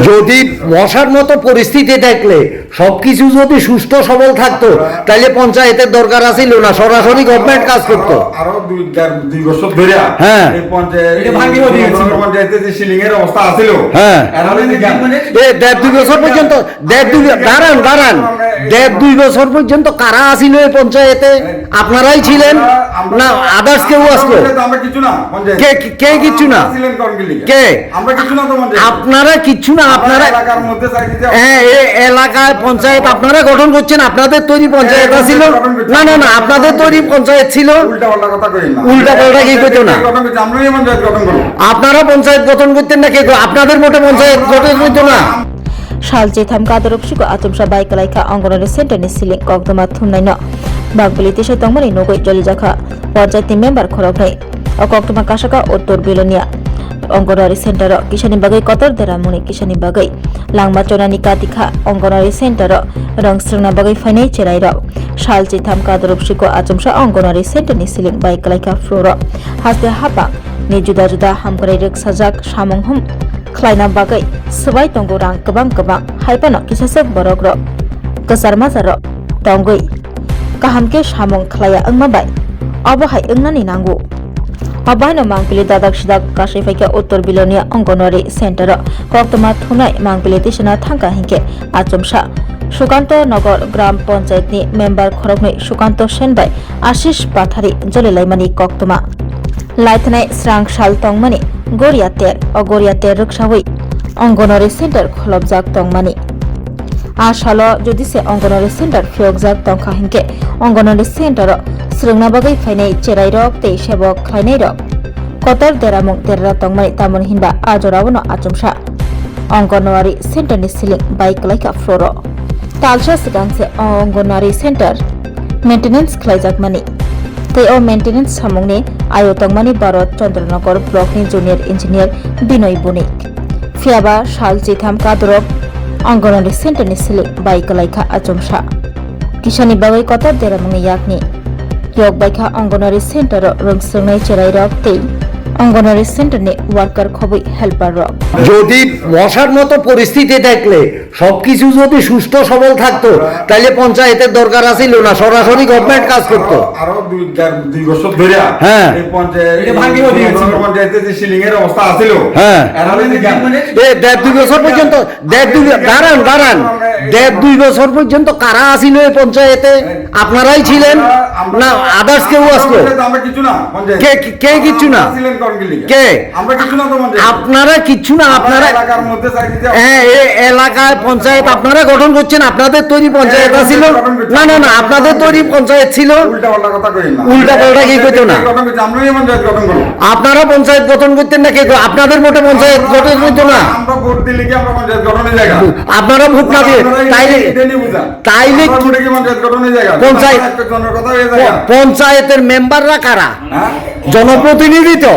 যদি বসার মতো পরিস্থিতি দেখলে সবকিছু যদি সুস্থ সবল থাকতো তাহলে পঞ্চায়েতের দরকার আছিল না, সরাসরি গভর্নমেন্ট কাজ করতো। আরো 2 বছর ধরে হ্যাঁ এই পঞ্চায়েতে যে সিলিং এর অবস্থা আছিল, হ্যাঁ দেড় দুই বছর পর্যন্ত দাঁড়ান 1.5-2 বছর পর্যন্ত কারা আসিল এই পঞ্চায়েতে? আপনারাই ছিলেন না আদার্স কেউ আসলো? আমরা কিছু না, কে কিচ্ছু না? কে? আমরা কিছু না। আপনারা কিচ্ছু না, আপনারা এলাকার মধ্যে হ্যাঁ এই এলাকায় পঞ্চায়েত আপনারা গঠন করছেন, আপনাদের তৈরি পঞ্চায়েত ছিল না আপনাদের তৈরি পঞ্চায়েত ছিল। উল্টা পাল্টা কথা কইেন না, উল্টা পাল্টা কি কইতো না? আমরাই পঞ্চায়েত গঠন করব। আপনারা পঞ্চায়েত গঠন করতেন না, কে আপনাদের মোটে পঞ্চায়েত গঠন করতো না? Shalje tham kadarupshigo atumsha baikalaika angonari center ni siling kokdoma thumnaino bagbili tisha tongmani nogoi joli jakha panchayat member khorognai okokdoma kasaka uttor bilonia anganwadi centre किसानी बागै कतर देरामुनि किसानी बागै लांगमा चोनानी कातिखा अंगनवाड़ी सेंटर रंगस्रंगना बागै फाइनाय चेराइर शालचि थाम कादरपसिको आचमसा अंगनवाड़ी सेंटर नि सिलिं बाइकलाइका फ्लोर हासदे हापा नि जुदा जुदा हामखराइ रोगसाजाक सामंहम खलायना बागै सबाय तंगौ रां गोबां हाइपानो किसासे बरग्र गोसार माजार तंगै काहामके सामं खलाया अंगमाबाय अबहाय अंगनानि नांगौ अबायनो मांगपिलि दादाक सिदाक काशै फाइका उत्तर बिलोनिया अंगनवाड़ी सेंटर कक्तमा थुनाय मांगपिलि तिसना थांका हिंके आचमसा सुकान्त नगर ग्राम पंचायत नि मेम्बर खरगनै सुकान्त सेनबाय आशिष पाथारी जलिलाइमानि कक्तमा लाइथनाय स्रां साल तंगमानि गरिया तेर रक्सावै अंगनवाड़ी सेंटर खलबजाक तंगमानि आशालो जुदिसे अंगनवाड़ी सेंटर फियोगजाक तंखा हिंके अंगनवाड़ी सेंटर स्रंगना बागै फाइनाय चेराइरक तै सेबक खायनायरक कतर देरामुं देरा तंगमानि तामुन हिनबा आजरावनो आचमसा अंगनवाड़ी सेंटर नि सिलिं बाइकलाइका फ्लोर तालसा सिगांसे अंगनवाड़ी सेंटर मेंटेनेंस खलायजाकमानि तै ओ मेंटेनेंस सामुंनि आयो तंगमानि भारत चंद्रनगर ब्लक नि जूनियर इंजिनियर बिनय बणिक फियाबा शाल जिथाम कादरक अंगनवाड़ी सेंटर नि सिलिं बाइकलाइका आचमसा किसानी बागै कतर देरामुंनि याकनि योग बाइका अंगनवाड़ी सेंटर रंगस्रंगनाय चेराइरक तै अंगनवाड़ी सेंटर नि वार्कार खबै हेल्पार रक যদি বসার মতো পরিস্থিতি দেখলে সবকিছু যদি সুস্থ সবল থাকতো তাহলে পঞ্চায়েতের দরকার আছিল না, সরাসরি গভর্নমেন্ট কাজ করতো। আরো 2 বছর ধরে হ্যাঁ এই পঞ্চায়েতে যে সিলিং এর অবস্থা আছিল, হ্যাঁ এই 1.5-2 বছর পর্যন্ত দাঁড়ান 1.5-2 বছর পর্যন্ত কারা আসিল এই পঞ্চায়েতে? আপনারাই ছিলেন না আদার্স কেউ আসলো? আমরা কিছু না। কে কিচ্ছু না? কে? আমরা কিছু না। আপনারা কিচ্ছু না, আপনারা এলাকার মধ্যে হ্যাঁ এই এলাকায় পঞ্চায়েত আপনারা গঠন করছেন, আপনাদের তৈরি পঞ্চায়েত ছিল না আপনাদের তৈরি পঞ্চায়েত ছিল। উল্টা পাল্টা কথা কইেন না, উল্টা পাল্টা কি কইতো না? আমরাই পঞ্চায়েত গঠন করব। আপনারা পঞ্চায়েত গঠন করতেন না, কে আপনাদের মোটে পঞ্চায়েত গঠন করতো না? আমরা ভোট দিলে কি আমরা পঞ্চায়েত গঠনের জায়গা? আপনারা ভোট না দিয়ে তাইলে কি পঞ্চায়েত গঠনের জায়গা? পঞ্চায়েতের মেম্বাররা কারা? জনপ্রতিনিধি তো।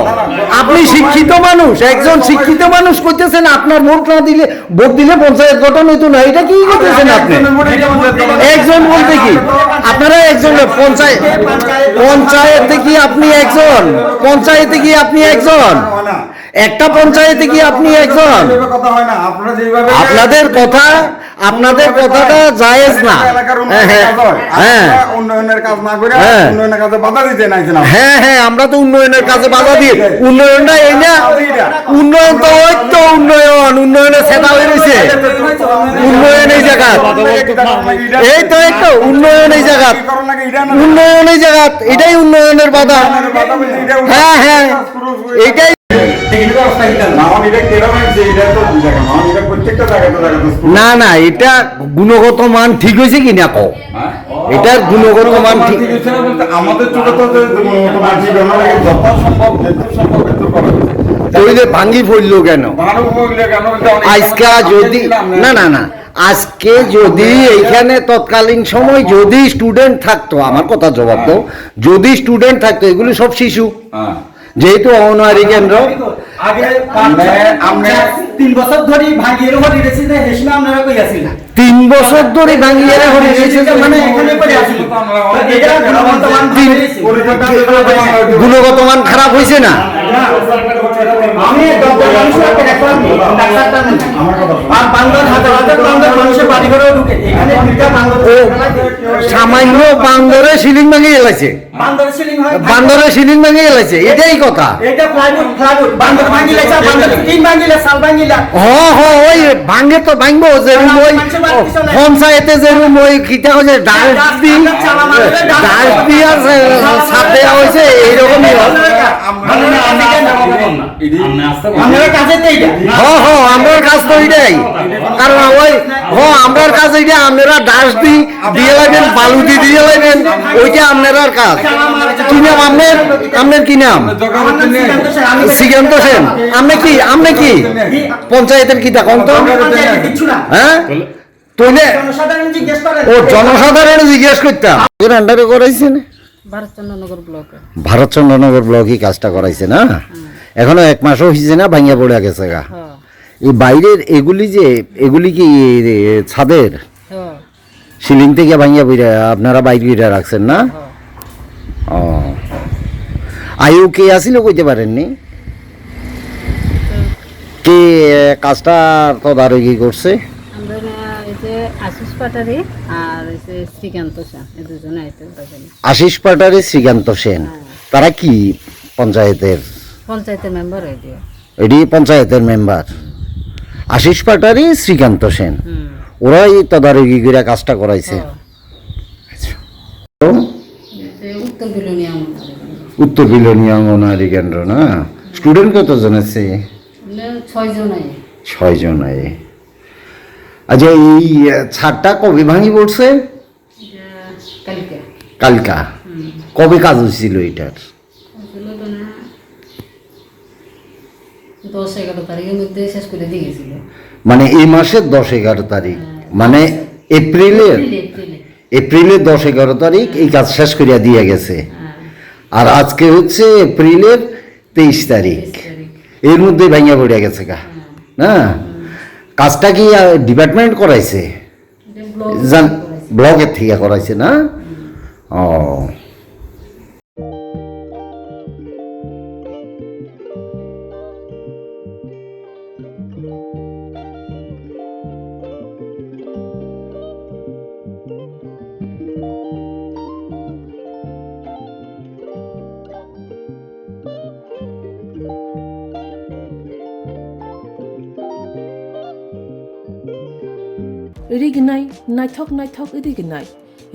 আপনি শিক্ষিত মানুষ, একজন শিক্ষিত মানুষ কইতেছেন আপনার ভোট না দিলে ভোট দিলে পঞ্চায়েত গঠন হইতো না, এটা কি করতেছেন আপনি? একজন বলতে কি আপনারা একজন পঞ্চায়েতে কি আপনি একজন? পঞ্চায়েতে কি আপনি একজন? একটা পঞ্চায়েতে কি আপনি একজন? আপনাদের কথাটা জায়েজ না। উন্নয়নের কাজ না করে উন্নয়নের কাজে বাধা দিতে নাইছেন। হ্যাঁ আমরা তো উন্নয়নের কাজে বাধা দিই। উন্নয়নটা এই না, উন্নয়ন তো ওই তো উন্নয়নের সেটা হয়ে রয়েছে। উন্নয়ন এই জায়গা, এই তো একটু উন্নয়ন এই জায়গা, উন্নয়ন এই জায়গা, এটাই উন্নয়নের বাধা। হ্যাঁ এইটাই না এটা গুণগত মান ঠিক হয়েছে কি না কও? এটার গুণগত মান ঠিক আমাদের চোখে তো গুণগত মান ঠিক না, ভাঙ্গি পড়লো কেন? আজকে যদি না আজকে যদি এইখানে তৎকালীন সময় যদি স্টুডেন্ট থাকতো, আমার কথা জবাব দাও, যদি স্টুডেন্ট থাকতো, এগুলি সব শিশু, যেহেতু অঙ্গনওয়াড়ি কেন্দ্র আগে আমরা 3 বছর ধরে ভাঙিয়ে হরি রেছি যে হেসনা আপনারা কই আছিল 3 বছর ধরে ভাঙিয়ে হরি গেছে মানে এখানে পড়ে আছিল এটা গুণগত মান খারাপ হয়েছে না আমি ডক্টর মানুষের একবার ডাক্তারটা নেই আর বাংলার হাজার হাজার বাংলার মানুষের বাড়ি ঘরেও ঢুকে এখানে দুইটা বাংলা সামান্য বান্দরে সিলিং ভাঙিয়ে গেছে বান্দর সিলিং হয় বান্দরে সিলিং ভাঙিয়ে গেছে এটাই কথা এটা প্লাইউড বান্দর ভাঙিলে বান্দর তিন ভাঙিলে সাল ভাঙিলা ওই ভাঙে তো ভাঙবো যেরকম ওই পঞ্চায়েতে যেরকম ওই কিটা হয়েছে ডাস্টবিন সাথে হয়েছে এইরকমই আমরা কাজে তো এইটা আমরার কাজ তো এইটাই কারণ ওই আমরার কাজ এইটা আপনারা ডাস্ট দিয়ে লাগবেন বালু দিয়ে লাগবেন ওইটা আপনার কাজ কি নাম আপনার কি নাম শ্রীকান্ত সেন আপনি কি পঞ্চায়েতের কি দেখুন তো হ্যাঁ তোলে জনসাধারণ জিজ্ঞেস করে ও জনসাধারণ জিজ্ঞেস করতাম আন্ডারে করাইছেন ভারতচন্দ্রনগর ব্লকই কাজটা করাইছে না এখনো 1 মাসও হয়েছে না ভাঙিয়া পড়ে গেছে গা এই বাইরের এগুলি কি ছাদের সিলিং থেকে ভাঙিয়া পড়ে আপনারা বাইরে রাখছেন না ও আয়ু কে আসিল কইতে পারেননি কে কাজটা তদারকি করছে আশিস পাটারি আর শ্রীকান্ত সেন এই দুজনে আইতে আশিস পাটারি শ্রীকান্ত সেন তারা কি পঞ্চায়েতের মেম্বার হয়ে দিও এটি পঞ্চায়েতের মেম্বার আশিস পাটারি শ্রীকান্ত সেন ওরাই তদারকি করে কাজটা করাইছে উত্তর বিলোনিয়া উত্তর বিলোনিয়া অঙ্গনওয়াড়ি কেন্দ্র না স্টুডেন্ট কতজন আছে 6 জন আই 6 জন আয় আচ্ছা এই ছাদটা কবে ভাঙি পড়ছে কালকে কালকা কবে কাজ হয়েছিল এটার 10-11 তারিখের মধ্যে শেষ করে দিয়ে গেছিল মানে এই মাসের 10-11 তারিখ মানে এপ্রিলের 10-11 তারিখ এই কাজ শেষ করিয়া দিয়ে গেছে আর আজকে হচ্ছে এপ্রিলের 23 তারিখ এর মধ্যে ভাঙিয়া পড়িয়া গেছে গা না কাজটা কি ডিপার্টমেন্ট করাইছে ব্লকের থেকে করাইছে না ও रिगनाय नायथक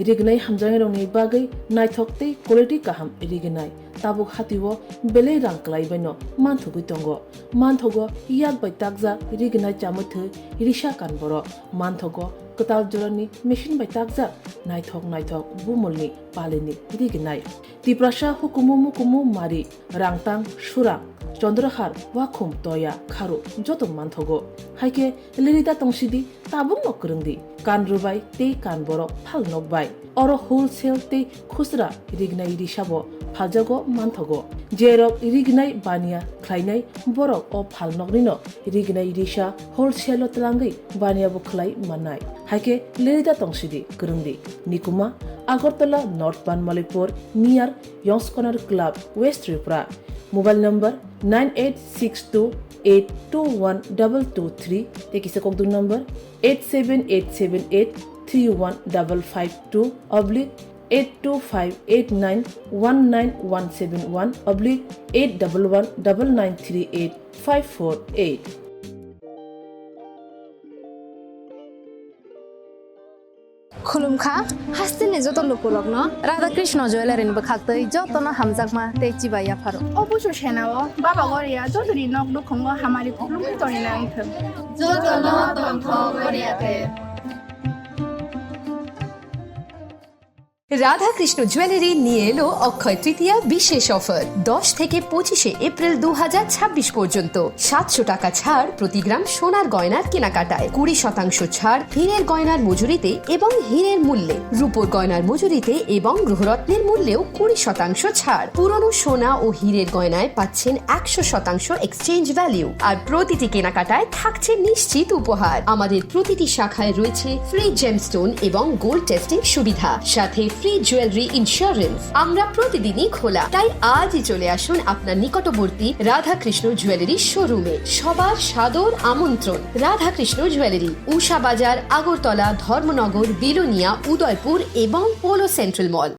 रिगनाय हामजांगे रंनि बागै नायथक तै क्वालिटी काहाम रिगनाय ताबुक हातिवो बेले रांक्लायबायनो मानथुगै दंगो मानथगो याक बाय ताकजा रिगनाय चामथो रिशा कानबरो मानथगो कताल जरानि मेशिन बाय ताकजा नायथक बुमलनि पालेनि रिगनाय तिप्रासा हुकुमु मारि रांतां सुरां चंद्रहार वाखुम तया खारु जत मानथगो हाइके लिरिता तंसिदि ताबुक नकरंदि कान रुबाय ते कान बरो फाल नकबाय अर होलसेल ते खुसरा रिगनाय रिसाबो फालजागो मानथगो जेरक रिगनाय बानिया ख्लायनाय बरक अ फाल नकनिनो रिगनाय रिसा होलसेल तलांगै बानिया बखलाय मानाय हाइके लिरिता तंसिदि करंदि निकुमा Agartala north Banamalipur near young's corner club west Tripura mobile number 9862821223 ते किसे कोक दूर नंबर 87878315552 82589171571 /8119938 खुलुमखा हास्तिनि जत लुकुलग्न राधा कृष्ण ज्वेलारिनिबो खाक्तै जतनो हामजाकमा तेची बाया फारो অবশ্য সেনাও বাবা গরিয়া যতরি নক দুখঙ্গ হামারি খুলুম তরি না আইথ जतनो तन्थ गरियाते রাধাকৃষ্ণ জুয়েলারি নিয়ে এলো অক্ষয় তৃতীয়া বিশেষ অফার 10 থেকে 25 এপ্রিল 2026 পর্যন্ত 700 টাকা ছাড় প্রতি গ্রাম সোনার গয়নার কেনাকাটায়, 20% ছাড় হীরের গয়নার মজুরিতে এবং হীরের মূল্যে, রূপোর গয়নার মজুরিতে এবং গ্রহরত্নের মূল্যেও 20% ছাড়। পুরনো সোনা ও হীরের গয়নায় পাচ্ছেন 100% এক্সচেঞ্জ ভ্যালু, আর প্রতিটি কেনাকাটায় থাকছে নিশ্চিত উপহার। আমাদের প্রতিটি শাখায় রয়েছে ফ্রি জেমস্টোন এবং গোল্ড টেস্টিং সুবিধা, সাথে ফ্রি জুয়েলারি ইন্স্যুরেন্স। আমরা প্রতিদিনই খোলা, তাই আজই চলে আসুন আপনার নিকটবর্তী রাধাকৃষ্ণ জুয়েলারি শোরুমে। সবার সাদর আমন্ত্রণ। রাধাকৃষ্ণ জুয়েলারি, উষা বাজার, আগরতলা, ধর্মনগর, বিলোনিয়া, উদয়পুর এবং পোলো সেন্ট্রাল মল।